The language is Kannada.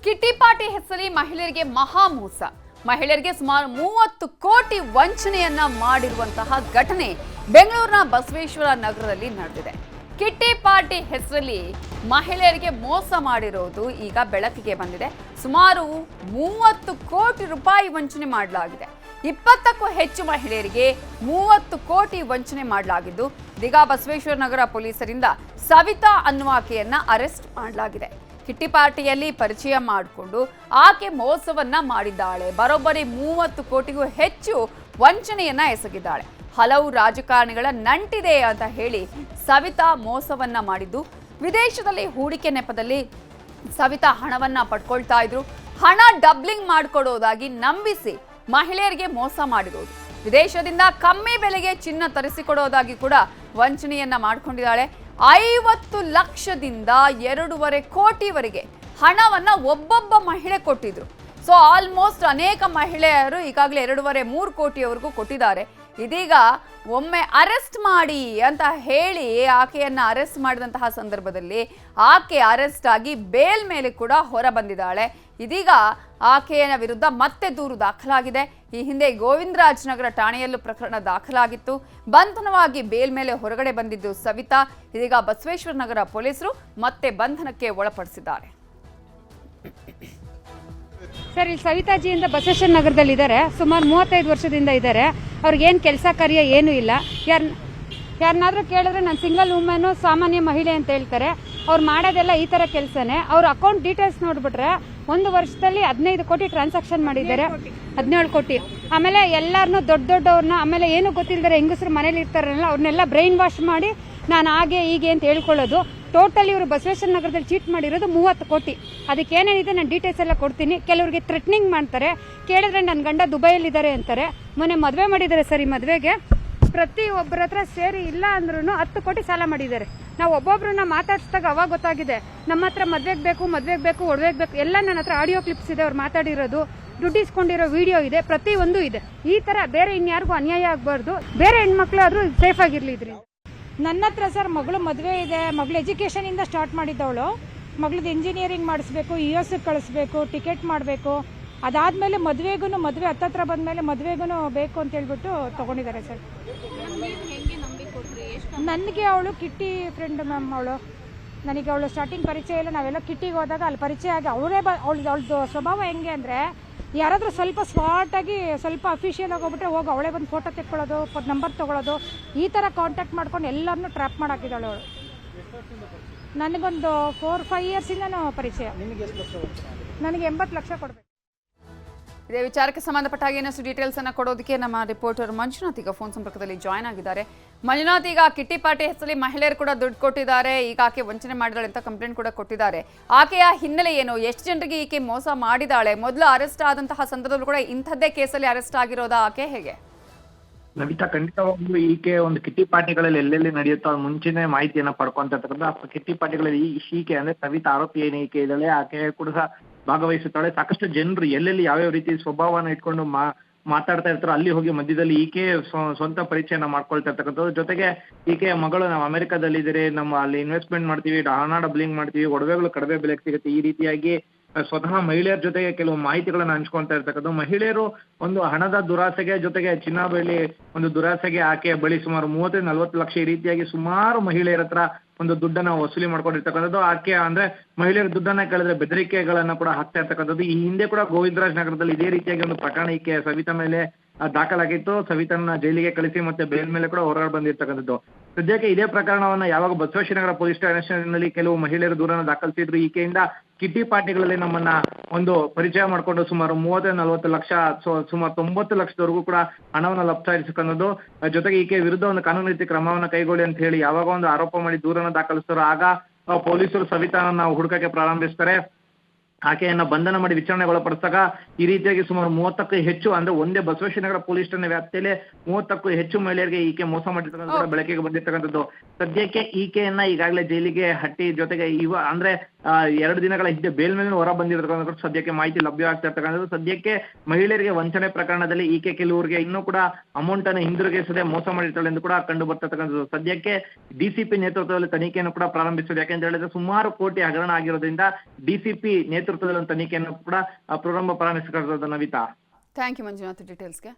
ಕಿಟ್ಟಿ ಪಾರ್ಟಿ ಹೆಸರಲ್ಲಿ ಮಹಿಳೆಯರಿಗೆ ಮಹಾ ಮೋಸ. ಮಹಿಳೆಯರಿಗೆ ಸುಮಾರು 30 ಕೋಟಿ ವಂಚನೆಯನ್ನ ಮಾಡಿರುವಂತಹ ಘಟನೆ ಬೆಂಗಳೂರಿನ ಬಸವೇಶ್ವರ ನಗರದಲ್ಲಿ ನಡೆದಿದೆ. ಕಿಟ್ಟಿ ಪಾರ್ಟಿ ಹೆಸರಲ್ಲಿ ಮಹಿಳೆಯರಿಗೆ ಮೋಸ ಮಾಡಿರೋದು ಈಗ ಬೆಳಕಿಗೆ ಬಂದಿದೆ. ಸುಮಾರು 30 ಕೋಟಿ ರೂಪಾಯಿ ವಂಚನೆ ಮಾಡಲಾಗಿದೆ. 20ಕ್ಕೂ ಹೆಚ್ಚು ಮಹಿಳೆಯರಿಗೆ 30 ಕೋಟಿ ವಂಚನೆ ಮಾಡಲಾಗಿದ್ದು, ಇದೀಗ ಬಸವೇಶ್ವರ ನಗರ ಪೊಲೀಸರಿಂದ ಸವಿತಾ ಅನ್ನುವ ಆಕೆಯನ್ನ ಅರೆಸ್ಟ್ ಮಾಡಲಾಗಿದೆ. ಕಿಟ್ಟಿ ಪಾರ್ಟಿಯಲ್ಲಿ ಪರಿಚಯ ಮಾಡಿಕೊಂಡು ಆಕೆ ಮೋಸವನ್ನ ಮಾಡಿದ್ದಾಳೆ. ಬರೋಬ್ಬರಿ 30 ಕೋಟಿಗೂ ಹೆಚ್ಚು ವಂಚನೆಯನ್ನ ಎಸಗಿದ್ದಾಳೆ. ಹಲವು ರಾಜಕಾರಣಿಗಳ ನಂಟಿದೆ ಅಂತ ಹೇಳಿ ಸವಿತಾ ಮೋಸವನ್ನ ಮಾಡಿದ್ದು, ವಿದೇಶದಲ್ಲಿ ಹೂಡಿಕೆ ನೆಪದಲ್ಲಿ ಸವಿತಾ ಹಣವನ್ನ ಪಡ್ಕೊಳ್ತಾ ಇದ್ರು. ಹಣ ಡಬ್ಲಿಂಗ್ ಮಾಡಿಕೊಡೋದಾಗಿ ನಂಬಿಸಿ ಮಹಿಳೆಯರಿಗೆ ಮೋಸ ಮಾಡಿರೋದು. ವಿದೇಶದಿಂದ ಕಮ್ಮಿ ಬೆಲೆಗೆ ಚಿನ್ನ ತರಿಸಿಕೊಡೋದಾಗಿ ಕೂಡ ವಂಚನೆಯನ್ನ ಮಾಡ್ಕೊಂಡಿದ್ದಾಳೆ. 50 ಲಕ್ಷದಿಂದ 2.5 ಕೋಟಿವರೆಗೆ ಹಣವನ್ನ ಒಬ್ಬೊಬ್ಬ ಮಹಿಳೆ ಕೊಟ್ಟಿದ್ರು. ಸೊ ಆಲ್ಮೋಸ್ಟ್ ಅನೇಕ ಮಹಿಳೆಯರು ಈಗಾಗಲೇ 2.5-3 ಕೋಟಿಯವರೆಗೂ ಕೊಟ್ಟಿದ್ದಾರೆ. ಇದೀಗ ಒಮ್ಮೆ ಅರೆಸ್ಟ್ ಮಾಡಿ ಅಂತ ಹೇಳಿ ಆಕೆಯನ್ನ ಅರೆಸ್ಟ್ ಮಾಡಿದಂತಹ ಸಂದರ್ಭದಲ್ಲಿ ಆಕೆ ಅರೆಸ್ಟ್ ಆಗಿ ಬೇಲ್ ಮೇಲೆ ಕೂಡ ಹೊರ ಬಂದಿದ್ದಾಳೆ. ಇದೀಗ ಆಕೆಯ ವಿರುದ್ಧ ಮತ್ತೆ ದೂರು ದಾಖಲಾಗಿದೆ. ಈ ಹಿಂದೆ ಗೋವಿಂದರಾಜನಗರ ಠಾಣೆಯಲ್ಲೂ ಪ್ರಕರಣ ದಾಖಲಾಗಿತ್ತು. ಬಂಧನವಾಗಿ ಬೇಲ್ ಮೇಲೆ ಹೊರಗಡೆ ಬಂದಿದ್ದು ಸವಿತಾ. ಇದೀಗ ಬಸವೇಶ್ವರ ನಗರ ಪೊಲೀಸರು ಮತ್ತೆ ಬಂಧನಕ್ಕೆ ಒಳಪಡಿಸಿದ್ದಾರೆ. ಸರ್, ಇಲ್ಲಿ ಸವಿತಾಜಿಯಿಂದ ಬಸವೇಶ್ವರ ನಗರದಲ್ಲಿ ಇದ್ದಾರೆ. ಸುಮಾರು 35 ವರ್ಷದಿಂದ ಇದ್ದಾರೆ. ಅವ್ರಿಗೇನು ಕೆಲಸ ಕಾರ್ಯ ಏನೂ ಇಲ್ಲ. ಯಾರನ್ನಾದ್ರೂ ಕೇಳಿದ್ರೆ ನಾನು ಸಿಂಗಲ್ ವುಮೆನು, ಸಾಮಾನ್ಯ ಮಹಿಳೆ ಅಂತ ಹೇಳ್ತಾರೆ. ಅವ್ರು ಮಾಡೋದೆಲ್ಲ ಈ ಥರ ಕೆಲಸನೇ. ಅವ್ರ ಅಕೌಂಟ್ ಡೀಟೇಲ್ಸ್ ನೋಡ್ಬಿಟ್ರೆ 1 ವರ್ಷದಲ್ಲಿ 15 ಕೋಟಿ ಟ್ರಾನ್ಸಾಕ್ಷನ್ ಮಾಡಿದ್ದಾರೆ. 17 ಕೋಟಿ. ಆಮೇಲೆ ಎಲ್ಲರನ್ನೂ ದೊಡ್ಡವ್ರನ್ನ, ಆಮೇಲೆ ಏನು ಗೊತ್ತಿಲ್ಲದರೆ ಹೆಂಗಸರು ಮನೇಲಿ ಇರ್ತಾರಲ್ಲ ಅವ್ರನ್ನೆಲ್ಲ ಬ್ರೈನ್ ವಾಶ್ ಮಾಡಿ ನಾನು ಹಾಗೆ ಹೀಗೆ ಅಂತ ಹೇಳ್ಕೊಳ್ಳೋದು. ಟೋಟಲಿ ಇವರು ಬಸವೇಶ್ವರ ನಗರದಲ್ಲಿ ಚೀಟ್ ಮಾಡಿರೋದು 30 ಕೋಟಿ. ಅದಕ್ಕೆ ಏನೇನಿದೆ ನಾನು ಡೀಟೇಲ್ಸ್ ಎಲ್ಲ ಕೊಡ್ತೀನಿ. ಕೆಲವರಿಗೆ ಥ್ರೆಟ್ನಿಂಗ್ ಮಾಡ್ತಾರೆ. ಕೇಳಿದ್ರೆ ನನ್ನ ಗಂಡ ದುಬೈಯಲ್ಲಿದ್ದಾರೆ ಅಂತಾರೆ. ಮೊನ್ನೆ ಮದುವೆ ಮಾಡಿದ್ದಾರೆ ಸರ್. ಈ ಮದುವೆಗೆ ಪ್ರತಿ ಒಬ್ಬರ ಹತ್ರ ಸೇರಿ ಇಲ್ಲ ಅಂದ್ರೂ 10 ಕೋಟಿ ಸಾಲ ಮಾಡಿದ್ದಾರೆ. ನಾವು ಒಬ್ಬೊಬ್ರನ್ನ ಮಾತಾಡಿಸಿದಾಗ ಅವಾಗ ಗೊತ್ತಾಗಿದೆ, ನಮ್ಮ ಹತ್ರ ಮದ್ವೆಗೆ ಬೇಕು, ಒಡವೆಗೆ ಬೇಕು ಎಲ್ಲ ನನ್ನ ಹತ್ರ ಆಡಿಯೋ ಕ್ಲಿಪ್ಸ್ ಇದೆ. ಅವ್ರು ಮಾತಾಡಿರೋದು, ದುಡ್ಡು ಇಸ್ಕೊಂಡಿರೋ ವಿಡಿಯೋ ಇದೆ, ಪ್ರತಿಯೊಂದು ಇದೆ. ಈ ತರ ಬೇರೆ ಇನ್ಯಾರಿಗೂ ಅನ್ಯಾಯ ಆಗಬಾರ್ದು. ಬೇರೆ ಹೆಣ್ಮಕ್ಳು ಆದ್ರೂ ಸೇಫ್ ಆಗಿರ್ಲಿ ಇದ್ರಿಂದ. ನನ್ನ ಹತ್ರ ಸರ್ ಮಗಳು ಮದುವೆ ಇದೆ. ಮಗಳು ಎಜುಕೇಷನ್ ಇಂದ ಸ್ಟಾರ್ಟ್ ಮಾಡಿದ್ದವಳು. ಮಗಳದ್ದು ಇಂಜಿನಿಯರಿಂಗ್ ಮಾಡಿಸ್ಬೇಕು, US ಕಳಿಸ್ಬೇಕು, ಟಿಕೆಟ್ ಮಾಡಬೇಕು. ಅದಾದ್ಮೇಲೆ ಮದುವೆ ಹತ್ತತ್ರ ಬಂದ್ಮೇಲೆ ಮದುವೆಗೂ ಬೇಕು ಅಂತ ಹೇಳ್ಬಿಟ್ಟು ತಗೊಂಡಿದ್ದಾರೆ ಸರ್. ನನಗೆ ಅವಳು ಕಿಟ್ಟಿ ಫ್ರೆಂಡ್ ಮ್ಯಾಮ್. ಅವಳು ಸ್ಟಾರ್ಟಿಂಗ್ ಪರಿಚಯ ಇಲ್ಲ. ನಾವೆಲ್ಲ ಕಿಟ್ಟಿಗೆ ಹೋದಾಗ ಅಲ್ಲಿ ಪರಿಚಯ ಆಗಿ ಅವಳದು ಸ್ವಭಾವ ಹೆಂಗೆ ಅಂದರೆ, ಯಾರಾದರೂ ಸ್ವಲ್ಪ ಸ್ಮಾರ್ಟ್ ಆಗಿ ಸ್ವಲ್ಪ ಅಫಿಷಿಯಲ್ ಆಗಿ ಹೋಗ್ಬಿಟ್ರೆ ಹೋಗಿ ಅವಳೇ ಬಂದು ಫೋಟೋ ತೆಕ್ಕೊಳ್ಳೋದು, ನಂಬರ್ ತೊಗೊಳ್ಳೋದು, ಈ ಥರ ಕಾಂಟ್ಯಾಕ್ಟ್ ಮಾಡ್ಕೊಂಡು ಎಲ್ಲರನ್ನೂ ಟ್ರ್ಯಾಪ್ ಮಾಡಾಕಿದ್ದಾಳೆ ಅವಳು. ನನಗೊಂದು 4-5 ಇಯರ್ಸಿಂದನೂ ಪರಿಚಯ. ನನಗೆ 80 ಲಕ್ಷ ಕೊಡಬೇಕು. ಇದೇ ವಿಚಾರಕ್ಕೆ ಸಂಬಂಧಪಟ್ಟ ಹಾಗೆ ಇನ್ನಷ್ಟು ಡೀಟೇಲ್ಸ್ ಅನ್ನ ಕೊಡೋದಕ್ಕೆ ನಮ್ಮ ರಿಪೋರ್ಟರ್ ಮಂಜುನಾಥ್ ಈಗ ಫೋನ್ ಸಂಪರ್ಕದಲ್ಲಿ ಜಾಯ್ನ್ ಆಗಿದ್ದಾರೆ. ಮಂಜುನಾಥ್, ಈಗ ಕಿಟ್ಟಿ ಪಾರ್ಟಿ ಹೆಸರಲ್ಲಿ ಮಹಿಳೆಯರು ಕೂಡ ದುಡ್ಡು ಕೊಟ್ಟಿದ್ದಾರೆ. ಈಗ ಆಕೆ ವಂಚನೆ ಮಾಡಿದಾಳೆ ಅಂತ ಕಂಪ್ಲೇಂಟ್ ಕೂಡ ಕೊಟ್ಟಿದ್ದಾರೆ. ಆಕೆಯ ಹಿನ್ನೆಲೆ ಏನು? ಎಷ್ಟು ಜನರಿಗೆ ಈಕೆ ಮೋಸ ಮಾಡಿದಾಳೆ? ಮೊದಲು ಅರೆಸ್ಟ್ ಆದಂತಹ ಸಂದರ್ಭದಲ್ಲೂ ಕೂಡ ಇಂಥದ್ದೇ ಕೇಸಲ್ಲಿ ಅರೆಸ್ಟ್ ಆಗಿರೋದಾ ಆಕೆ? ಹೇಗೆ ನವಿತಾ, ಖಂಡಿತವಾಗ್ಲೂ ಈಕೆ ಒಂದು ಕಿಟ್ಟಿ ಪಾರ್ಟಿಗಳಲ್ಲಿ ಎಲ್ಲೆಲ್ಲಿ ನಡೆಯುತ್ತೋ ಮುಂಚೆನೆ ಮಾಹಿತಿಯನ್ನ ಪಡ್ಕೊಂತಕ್ಕಂಥ ಕಿಟ್ಟಿ ಪಾರ್ಟಿಗಳಲ್ಲಿ ಈಕೆ ಅಂದ್ರೆ ಸವಿತಾ ಆರೋಪಿ ಏನು ಈಕೆ ಇದ್ದಾಳೆ, ಆಕೆ ಕೂಡ ಭಾಗವಹಿಸುತ್ತಾಳೆ. ಸಾಕಷ್ಟು ಜನರು ಎಲ್ಲೆಲ್ಲಿ ಯಾವ್ಯಾವ ರೀತಿ ಸ್ವಭಾವನ ಇಟ್ಕೊಂಡು ಮಾತಾಡ್ತಾ ಇರ್ತಾರೋ ಅಲ್ಲಿ ಹೋಗಿ ಮಧ್ಯದಲ್ಲಿ ಈಕೆ ಸ್ವಂತ ಪರಿಚಯನ ಮಾಡ್ಕೊಳ್ತಾ ಇರ್ತಕ್ಕಂಥದ್ದು. ಜೊತೆಗೆ ಈಕೆಯ ಮಗಳು ನಾವು ಅಮೆರಿಕಾದಲ್ಲಿದ್ದೀರಿ, ನಮ್ಮ ಅಲ್ಲಿ ಇನ್ವೆಸ್ಟ್ಮೆಂಟ್ ಮಾಡ್ತೀವಿ, ಹಣ ಡಬ್ಲಿಂಗ್ ಮಾಡ್ತೀವಿ, ಒಡವೆಗಳು ಕಡಿಮೆ ಬೆಲೆಗೆ ಸಿಗುತ್ತೆ, ಈ ರೀತಿಯಾಗಿ ಸ್ವತಃ ಮಹಿಳೆಯರ ಜೊತೆಗೆ ಕೆಲವು ಮಾಹಿತಿಗಳನ್ನ ಹಂಚ್ಕೊಳ್ತಾ ಇರ್ತಕ್ಕಂಥ. ಮಹಿಳೆಯರು ಒಂದು ಹಣದ ದುರಾಸೆಗೆ ಜೊತೆಗೆ ಚಿನ್ನ ಬೆಳ್ಳಿ ಒಂದು ದುರಾಸೆಗೆ ಆಕೆ ಬಳಿ ಸುಮಾರು 30-40 ಲಕ್ಷ ಈ ರೀತಿಯಾಗಿ ಸುಮಾರು ಮಹಿಳೆಯರ ಹತ್ರ ಒಂದು ದುಡ್ಡನ್ನ ವಸೂಲಿ ಮಾಡ್ಕೊಂಡಿರ್ತಕ್ಕಂಥದ್ದು. ಆಕೆ ಅಂದ್ರೆ ಮಹಿಳೆಯರ ದುಡ್ಡನ್ನ ಕೇಳಿದ್ರೆ ಬೆದರಿಕೆಗಳನ್ನ ಕೂಡ ಹಾಕ್ತಾ ಇರ್ತಕ್ಕಂಥದ್ದು. ಈ ಹಿಂದೆ ಕೂಡ ಗೋವಿಂದರಾಜ್ ನಗರದಲ್ಲಿ ಇದೇ ರೀತಿಯಾಗಿ ಒಂದು ಪ್ರಕರಣ ಈಕೆ ಸವಿತಾ ಮೇಲೆ ದಾಖಲಾಗಿತ್ತು. ಸವಿತನ್ನ ಜೈಲಿಗೆ ಕಳಿಸಿ ಮತ್ತೆ ಬೇಲ್ ಮೇಲೆ ಕೂಡ ಹೊರಗಡೆ ಬಂದಿರ್ತಕ್ಕಂಥದ್ದು. ಸದ್ಯಕ್ಕೆ ಇದೇ ಪ್ರಕರಣವನ್ನ ಯಾವಾಗ ಬಸವೇಶ್ವರ ನಗರ ಪೊಲೀಸ್ ಸ್ಟೇಷನ್ ನಲ್ಲಿ ಕೆಲವು ಮಹಿಳೆಯರು ದೂರನ್ನ ದಾಖಲಿಸಿದ್ರು. ಈಕೆಯಿಂದ ಕಿಟ್ಟಿ ಪಾರ್ಟಿಗಳಲ್ಲಿ ನಮ್ಮನ್ನ ಒಂದು ಪರಿಚಯ ಮಾಡಿಕೊಂಡು ಸುಮಾರು 30-40 ಲಕ್ಷ, ಸುಮಾರು 90 ಲಕ್ಷದವರೆಗೂ ಕೂಡ ಹಣವನ್ನ ಲಪ್ತಾಯಿಸಿಕೊಳ್ಳೋದು. ಜೊತೆಗೆ ಈಕೆ ವಿರುದ್ಧ ಒಂದು ಕಾನೂನು ರೀತಿ ಕ್ರಮವನ್ನ ಕೈಗೊಳ್ಳಿ ಅಂತ ಹೇಳಿ ಯಾವಾಗ ಒಂದು ಆರೋಪ ಮಾಡಿ ದೂರನ್ನ ದಾಖಲಿಸ್ತಾರೋ ಆಗ ಪೊಲೀಸರು ಸವಿತಾನ ಹುಡುಕಕ್ಕೆ ಪ್ರಾರಂಭಿಸ್ತಾರೆ. ಆಕೆಯನ್ನ ಬಂಧನ ಮಾಡಿ ವಿಚಾರಣೆಗೆ ಒಳಪಡಿಸಿದಾಗ ಈ ರೀತಿಯಾಗಿ ಸುಮಾರು 30ಕ್ಕೂ ಹೆಚ್ಚು ಅಂದ್ರೆ ಒಂದೇ ಬಸವೇಶ್ವರ ನಗರ ಪೊಲೀಸ್ ಠಾಣೆ ವ್ಯಾಪ್ತಿಯಲ್ಲಿ 30ಕ್ಕೂ ಹೆಚ್ಚು ಮಹಿಳೆಯರಿಗೆ ಈಕೆ ಮೋಸ ಮಾಡಿರ್ತಕ್ಕಂಥ ಬೆಳಕಿಗೆ ಬಂದಿರ್ತಕ್ಕಂಥದ್ದು. ಸದ್ಯಕ್ಕೆ ಈಕೆಯನ್ನ ಈಗಾಗಲೇ ಜೈಲಿಗೆ ಹಟ್ಟಿ ಜೊತೆಗೆ ಅಂದ್ರೆ 2 ದಿನಗಳ ಹಿಂದೆ ಬೇಲ್ ಮೇಲೆ ಹೊರ ಬಂದಿರತಕ್ಕಂಥ ಸದ್ಯಕ್ಕೆ ಮಾಹಿತಿ ಲಭ್ಯ ಆಗ್ತಾ ಇರ್ತಕ್ಕಂಥದ್ದು. ಸದ್ಯಕ್ಕೆ ಮಹಿಳೆಯರಿಗೆ ವಂಚನೆ ಪ್ರಕರಣದಲ್ಲಿ ಈಕೆ ಕೆಲವರಿಗೆ ಇನ್ನೂ ಕೂಡ ಅಮೌಂಟ್ ಅನ್ನು ಹಿಂದಿರುಗಿಸದೆ ಮೋಸ ಮಾಡಿರ್ತಾಳೆ ಎಂದು ಕೂಡ ಕಂಡು ಬರ್ತಕ್ಕಂಥದ್ದು. ಸದ್ಯಕ್ಕೆ DCP ನೇತೃತ್ವದಲ್ಲಿ ತನಿಖೆಯನ್ನು ಕೂಡ ಪ್ರಾರಂಭಿಸಿದೆ. ಯಾಕೆಂತ ಹೇಳಿದ್ರೆ ಸುಮಾರು ಕೋಟಿ ಹಗರಣ ಆಗಿರೋದ್ರಿಂದ DCP ನೇತೃತ್ವ ನೇತೃತ್ವದಲ್ಲಿ ಒಂದು ತನಿಖೆಯನ್ನು ಕೂಡ ಪ್ರಾರಂಭಿಸಿರ್ತದೆ ನವಿತಾ. Thank you Manjunath ಡೀಟೇಲ್ಸ್ಗೆ.